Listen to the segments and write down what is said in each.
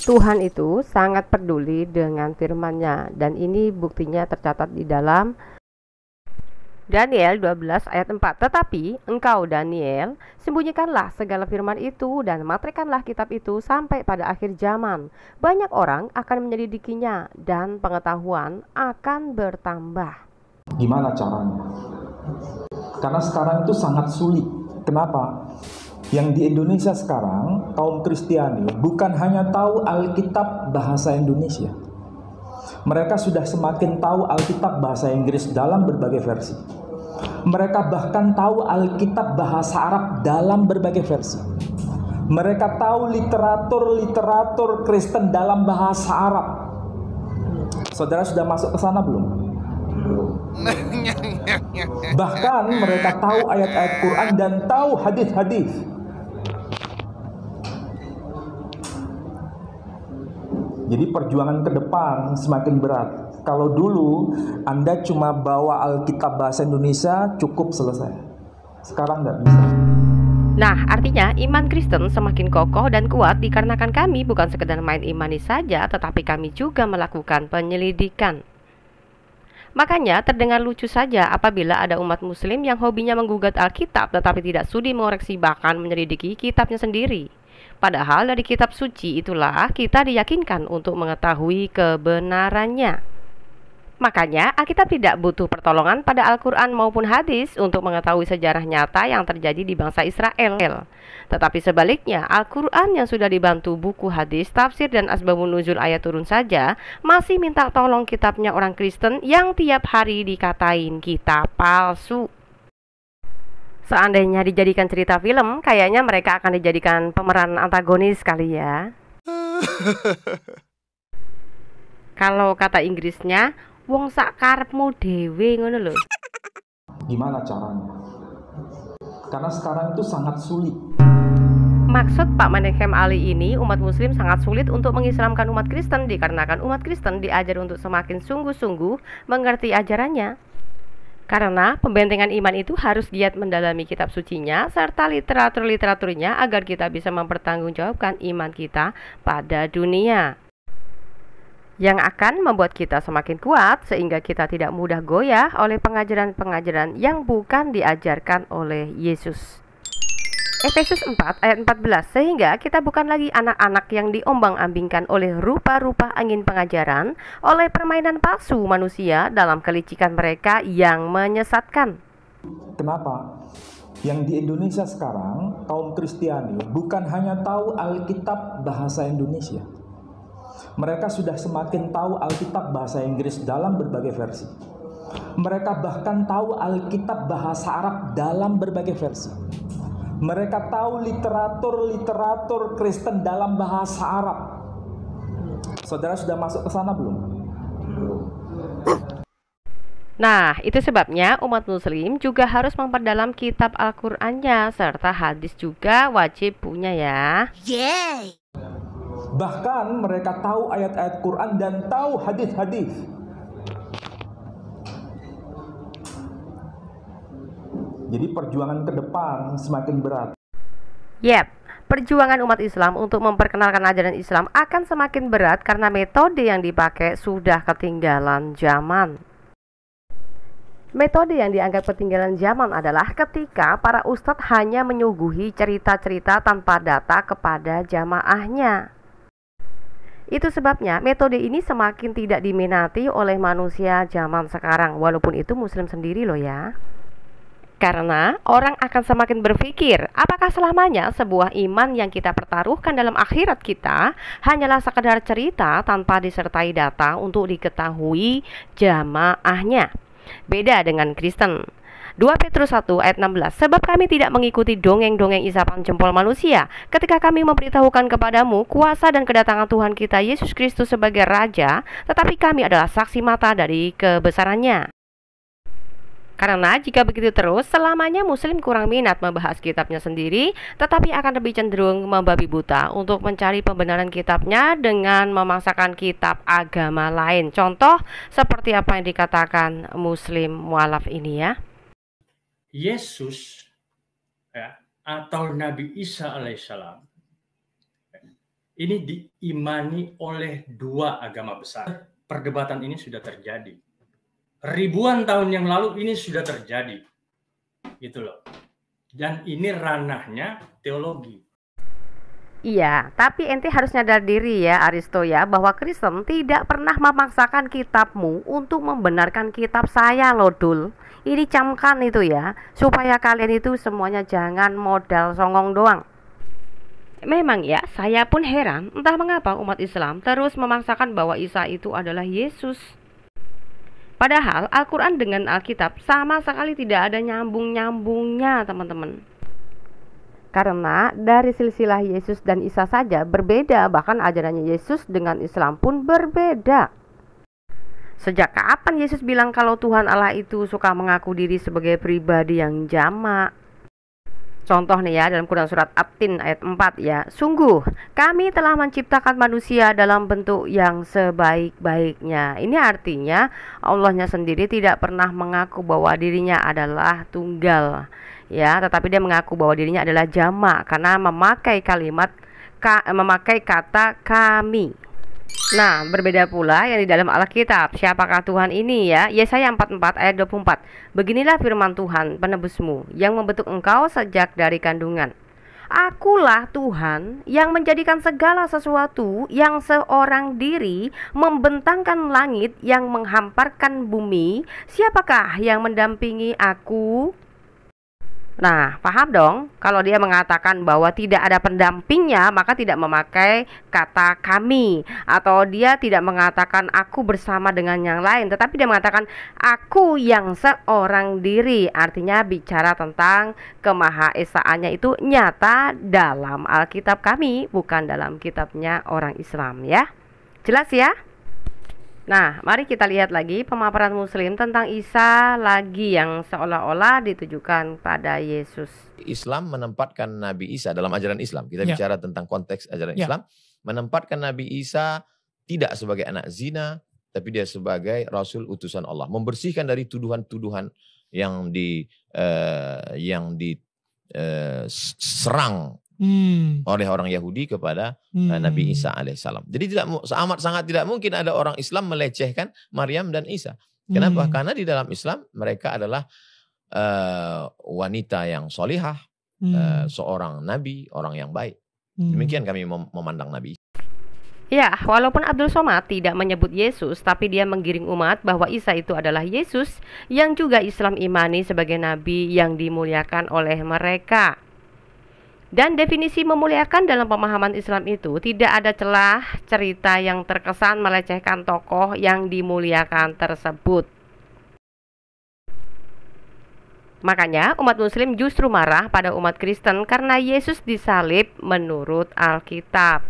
Tuhan itu sangat peduli dengan firman-Nya dan ini buktinya tercatat di dalam Daniel 12 ayat 4. Tetapi engkau Daniel, sembunyikanlah segala firman itu dan matrikanlah kitab itu sampai pada akhir zaman. Banyak orang akan menyelidikinya dan pengetahuan akan bertambah. Gimana caranya? Karena sekarang itu sangat sulit. Kenapa? Yang di Indonesia sekarang, kaum Kristiani bukan hanya tahu Alkitab bahasa Indonesia. Mereka sudah semakin tahu Alkitab bahasa Inggris dalam berbagai versi. Mereka bahkan tahu Alkitab bahasa Arab dalam berbagai versi. Mereka tahu literatur Kristen dalam bahasa Arab. Saudara sudah masuk ke sana belum? Bahkan mereka tahu ayat-ayat Quran dan tahu hadis-hadis. Jadi perjuangan ke depan semakin berat. Kalau dulu Anda cuma bawa Alkitab bahasa Indonesia cukup selesai. Sekarang nggak bisa. Nah, artinya iman Kristen semakin kokoh dan kuat dikarenakan kami bukan sekedar main imani saja, tetapi kami juga melakukan penyelidikan. Makanya terdengar lucu saja apabila ada umat muslim yang hobinya menggugat Alkitab tetapi tidak sudi mengoreksi bahkan menyelidiki kitabnya sendiri. Padahal dari kitab suci itulah kita diyakinkan untuk mengetahui kebenarannya. Makanya Alkitab tidak butuh pertolongan pada Al-Quran maupun hadis untuk mengetahui sejarah nyata yang terjadi di bangsa Israel. Tetapi sebaliknya, Al-Quran yang sudah dibantu buku hadis, tafsir dan asbabun nuzul ayat turun saja masih minta tolong kitabnya orang Kristen yang tiap hari dikatain kitab palsu. Seandainya dijadikan cerita film, kayaknya mereka akan dijadikan pemeran antagonis kali ya. Kalau kata Inggrisnya, wong sak karepmu dhewe ngono lho. Gimana caranya? Karena sekarang itu sangat sulit. Maksud Pak Menachem Ali ini, umat muslim sangat sulit untuk mengislamkan umat Kristen dikarenakan umat Kristen diajar untuk semakin sungguh-sungguh mengerti ajarannya. Karena pembentengan iman itu harus giat mendalami kitab sucinya serta literaturnya agar kita bisa mempertanggungjawabkan iman kita pada dunia, yang akan membuat kita semakin kuat sehingga kita tidak mudah goyah oleh pengajaran-pengajaran yang bukan diajarkan oleh Yesus. Efesus 4 ayat 14, sehingga kita bukan lagi anak-anak yang diombang-ambingkan oleh rupa-rupa angin pengajaran, oleh permainan palsu manusia dalam kelicikan mereka yang menyesatkan. Kenapa? Yang di Indonesia sekarang, kaum Kristiani bukan hanya tahu Alkitab bahasa Indonesia. Mereka sudah semakin tahu Alkitab bahasa Inggris dalam berbagai versi. Mereka bahkan tahu Alkitab bahasa Arab dalam berbagai versi. Mereka tahu literatur Kristen dalam bahasa Arab. Saudara sudah masuk ke sana belum? Nah, itu sebabnya umat muslim juga harus memperdalam kitab Al-Qur'annya serta hadis juga wajib punya ya. Yeay! Bahkan mereka tahu ayat-ayat Quran dan tahu hadis-hadis. Jadi perjuangan ke depan semakin berat. Yep, perjuangan umat Islam untuk memperkenalkan ajaran Islam akan semakin berat karena metode yang dipakai sudah ketinggalan zaman. Metode yang dianggap ketinggalan zaman adalah ketika para ustadz hanya menyuguhi cerita-cerita tanpa data kepada jamaahnya. Itu sebabnya metode ini semakin tidak diminati oleh manusia zaman sekarang, walaupun itu muslim sendiri loh ya. Karena orang akan semakin berpikir, apakah selamanya sebuah iman yang kita pertaruhkan dalam akhirat kita hanyalah sekedar cerita tanpa disertai data untuk diketahui jamaahnya. Beda dengan Kristen. 2 Petrus 1 ayat 16, sebab kami tidak mengikuti dongeng-dongeng isapan jempol manusia ketika kami memberitahukan kepadamu kuasa dan kedatangan Tuhan kita Yesus Kristus sebagai Raja, tetapi kami adalah saksi mata dari kebesarannya. Karena jika begitu terus, selamanya muslim kurang minat membahas kitabnya sendiri, tetapi akan lebih cenderung membabi buta untuk mencari pembenaran kitabnya dengan memaksakan kitab agama lain. Contoh seperti apa yang dikatakan muslim mualaf ini ya. Yesus ya, atau Nabi Isa alaihissalam ini diimani oleh dua agama besar. Perdebatan ini sudah terjadi. Ribuan tahun yang lalu ini sudah terjadi. Gitu loh. Dan ini ranahnya teologi. Iya, tapi ente harus nyadar diri ya Aristo ya, bahwa Kristen tidak pernah memaksakan kitabmu untuk membenarkan kitab saya loh Dul. Ini camkan itu ya, supaya kalian itu semuanya jangan modal songong doang. Memang ya, saya pun heran entah mengapa umat Islam terus memaksakan bahwa Isa itu adalah Yesus. Padahal Al-Quran dengan Alkitab sama sekali tidak ada nyambung-nyambungnya teman-teman. Karena dari silsilah Yesus dan Isa saja berbeda, bahkan ajarannya Yesus dengan Islam pun berbeda. Sejak kapan Yesus bilang kalau Tuhan Allah itu suka mengaku diri sebagai pribadi yang jamak? Contoh nih ya, dalam Quran surat At-Tin ayat 4 ya. Sungguh kami telah menciptakan manusia dalam bentuk yang sebaik-baiknya. Ini artinya Allahnya sendiri tidak pernah mengaku bahwa dirinya adalah tunggal ya, tetapi dia mengaku bahwa dirinya adalah jamak karena memakai kata kami. Nah, berbeda pula yang di dalam Alkitab. Siapakah Tuhan ini ya? Yesaya 44 ayat 24. Beginilah firman Tuhan penebusmu yang membentuk engkau sejak dari kandungan. Akulah Tuhan yang menjadikan segala sesuatu yang seorang diri, membentangkan langit, yang menghamparkan bumi. Siapakah yang mendampingi aku? Nah, paham dong? Kalau dia mengatakan bahwa tidak ada pendampingnya, maka tidak memakai kata kami. Atau dia tidak mengatakan aku bersama dengan yang lain, tetapi dia mengatakan aku yang seorang diri. Artinya bicara tentang kemahaesaannya itu nyata dalam Alkitab kami, bukan dalam kitabnya orang Islam ya. Jelas ya? Nah, mari kita lihat lagi pemaparan Muslim tentang Isa lagi yang seolah-olah ditujukan pada Yesus. Islam menempatkan Nabi Isa dalam ajaran Islam. Kita bicara tentang konteks ajaran Islam. Menempatkan Nabi Isa tidak sebagai anak zina, tapi dia sebagai Rasul utusan Allah. Membersihkan dari tuduhan-tuduhan yang diserang oleh orang Yahudi kepada Nabi Isa alaihissalam. Jadi amat sangat tidak mungkin ada orang Islam melecehkan Maryam dan Isa. Kenapa? Karena di dalam Islam mereka adalah wanita yang solihah, seorang nabi, orang yang baik. Demikian kami memandang Nabi Isa. Ya, walaupun Abdul Somad tidak menyebut Yesus, tapi dia menggiring umat bahwa Isa itu adalah Yesus yang juga Islam imani sebagai nabi yang dimuliakan oleh mereka. Dan definisi memuliakan dalam pemahaman Islam itu tidak ada celah cerita yang terkesan melecehkan tokoh yang dimuliakan tersebut. Makanya umat Muslim justru marah pada umat Kristen karena Yesus disalib menurut Alkitab.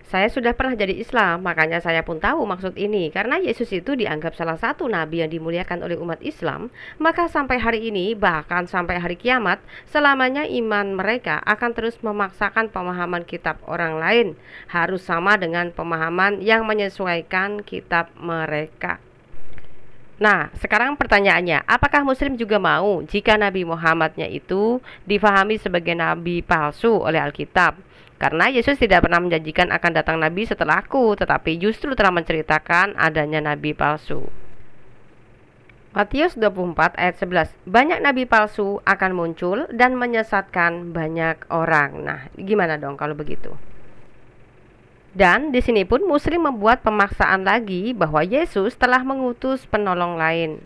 Saya sudah pernah jadi Islam, makanya saya pun tahu maksud ini. Karena Yesus itu dianggap salah satu nabi yang dimuliakan oleh umat Islam, maka sampai hari ini, bahkan sampai hari kiamat, selamanya iman mereka akan terus memaksakan pemahaman kitab orang lain harus sama dengan pemahaman yang menyesuaikan kitab mereka. Nah, sekarang pertanyaannya, apakah Muslim juga mau jika Nabi Muhammadnya itu difahami sebagai nabi palsu oleh Alkitab? Karena Yesus tidak pernah menjanjikan akan datang nabi setelahku, tetapi justru telah menceritakan adanya nabi palsu. Matius 24 ayat 11. Banyak nabi palsu akan muncul dan menyesatkan banyak orang. Nah, gimana dong kalau begitu? Dan di sini pun Muslim membuat pemaksaan lagi bahwa Yesus telah mengutus penolong lain.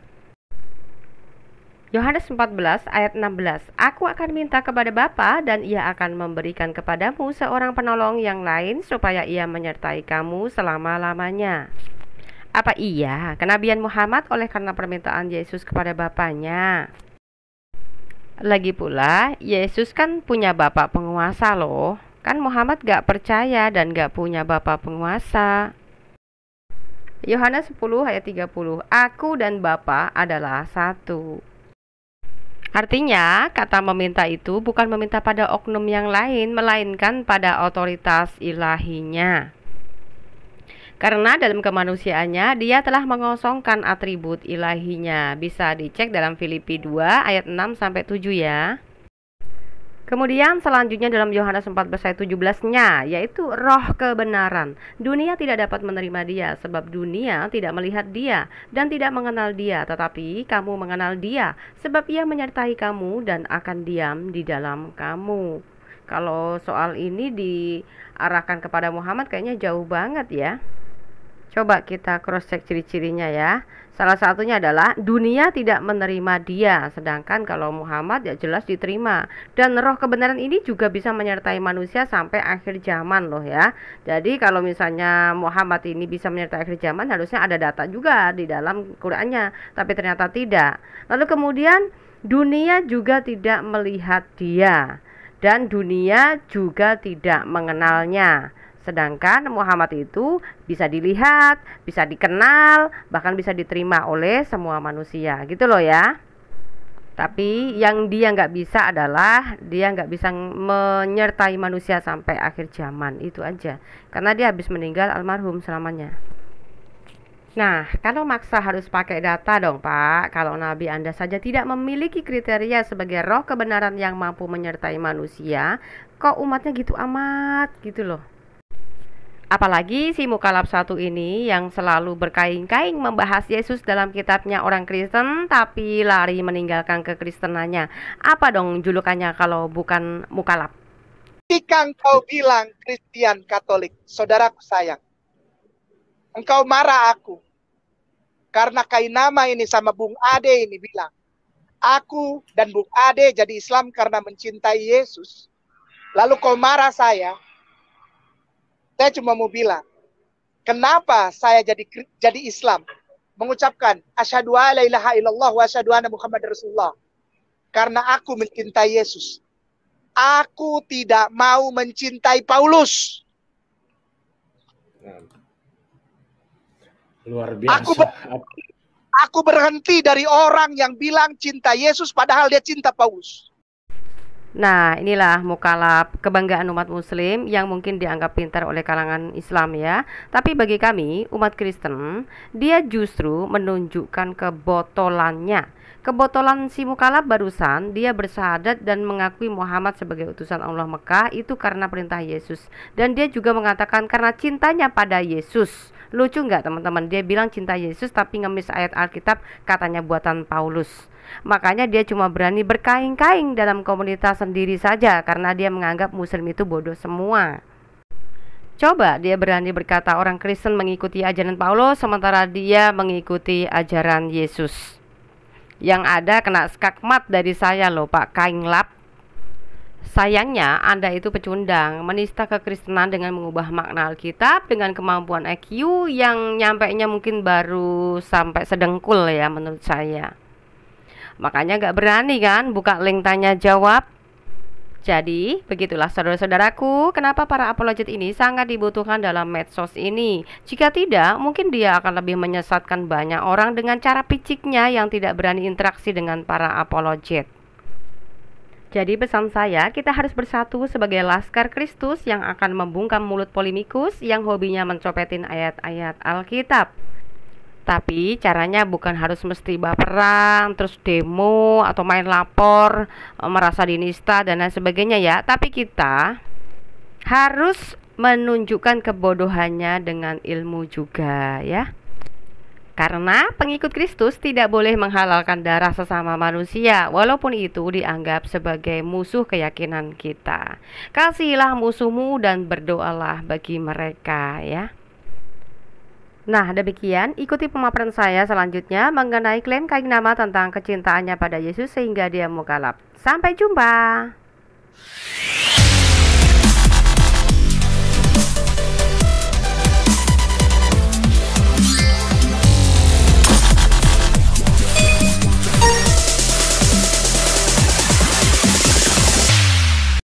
Yohanes 14 ayat 16. Aku akan minta kepada Bapa dan ia akan memberikan kepadamu seorang penolong yang lain supaya ia menyertai kamu selama-lamanya. Apa iya kenabian Muhammad oleh karena permintaan Yesus kepada Bapaknya? Lagi pula Yesus kan punya bapak penguasa loh. Kan Muhammad gak percaya dan gak punya bapak penguasa. Yohanes 10 ayat 30. Aku dan Bapa adalah satu. Artinya, kata meminta itu bukan meminta pada oknum yang lain, melainkan pada otoritas ilahinya. Karena dalam kemanusiaannya, dia telah mengosongkan atribut ilahinya. Bisa dicek dalam Filipi 2 ayat 6-7 ya. Kemudian selanjutnya dalam Yohanes 14 ayat 17-nya, yaitu roh kebenaran. Dunia tidak dapat menerima dia, sebab dunia tidak melihat dia dan tidak mengenal dia. Tetapi kamu mengenal dia, sebab ia menyertai kamu dan akan diam di dalam kamu. Kalau soal ini diarahkan kepada Muhammad kayaknya jauh banget ya. Coba kita cross check ciri-cirinya ya. Salah satunya adalah dunia tidak menerima dia, sedangkan kalau Muhammad ya jelas diterima. Dan roh kebenaran ini juga bisa menyertai manusia sampai akhir zaman loh ya. Jadi kalau misalnya Muhammad ini bisa menyertai akhir zaman, harusnya ada data juga di dalam Qur'annya, tapi ternyata tidak. Lalu kemudian dunia juga tidak melihat dia dan dunia juga tidak mengenalnya. Sedangkan Muhammad itu bisa dilihat, bisa dikenal, bahkan bisa diterima oleh semua manusia, gitu loh ya. Tapi yang dia nggak bisa adalah dia nggak bisa menyertai manusia sampai akhir zaman, itu aja. Karena dia habis meninggal almarhum selamanya. Nah, kalau maksa harus pakai data dong Pak. Kalau Nabi Anda saja tidak memiliki kriteria sebagai roh kebenaran yang mampu menyertai manusia, kok umatnya gitu amat gitu loh. Apalagi si Mukallaf satu ini yang selalu berkaing-kaing membahas Yesus dalam kitabnya orang Kristen tapi lari meninggalkan kekristenannya. Apa dong julukannya kalau bukan Mukallaf? Ketika engkau bilang Kristen Katolik, saudaraku sayang, engkau marah aku. Karena Kainama ini sama Bung Ade ini bilang, aku dan Bung Ade jadi Islam karena mencintai Yesus. Lalu kau marah saya cuma mau bilang, kenapa saya jadi Islam? Mengucapkan asyhadu alla ilaha illallah wa asyhadu anna Muhammadar Rasulullah. Karena aku mencintai Yesus. Aku tidak mau mencintai Paulus. Luar biasa. Aku berhenti dari orang yang bilang cinta Yesus padahal dia cinta Paulus. Nah, inilah Mukallaf, kebanggaan umat muslim yang mungkin dianggap pintar oleh kalangan Islam ya. Tapi bagi kami, umat Kristen, dia justru menunjukkan kebotolannya. Kebotolan si Mukallaf barusan, dia bersyahadat dan mengakui Muhammad sebagai utusan Allah Mekah itu karena perintah Yesus. Dan dia juga mengatakan karena cintanya pada Yesus. Lucu nggak teman-teman? Dia bilang cinta Yesus tapi ngemis ayat Alkitab katanya buatan Paulus. Makanya dia cuma berani berkaing-kaing dalam komunitas sendiri saja karena dia menganggap muslim itu bodoh semua. Coba dia berani berkata orang Kristen mengikuti ajaran Paulus sementara dia mengikuti ajaran Yesus. Yang ada kena skakmat dari saya loh Pak Kainglap. Sayangnya Anda itu pecundang, menista kekristenan dengan mengubah makna Alkitab dengan kemampuan IQ yang nyampainya mungkin baru sampai sedengkul ya menurut saya. Makanya gak berani kan buka link tanya jawab. Jadi begitulah saudara-saudaraku, kenapa para apologet ini sangat dibutuhkan dalam medsos ini. Jika tidak, mungkin dia akan lebih menyesatkan banyak orang dengan cara piciknya yang tidak berani interaksi dengan para apologet. Jadi pesan saya, kita harus bersatu sebagai laskar Kristus yang akan membungkam mulut polemikus yang hobinya mencopetin ayat-ayat Alkitab. Tapi caranya bukan harus mesti baperan, terus demo atau main lapor, merasa dinista dan lain sebagainya ya. Tapi kita harus menunjukkan kebodohannya dengan ilmu juga ya. Karena pengikut Kristus tidak boleh menghalalkan darah sesama manusia, walaupun itu dianggap sebagai musuh keyakinan kita. Kasihilah musuhmu dan berdoalah bagi mereka ya. Nah demikian, ikuti pemaparan saya selanjutnya mengenai klaim Kainama tentang kecintaannya pada Yesus sehingga dia Mukallaf. Sampai jumpa.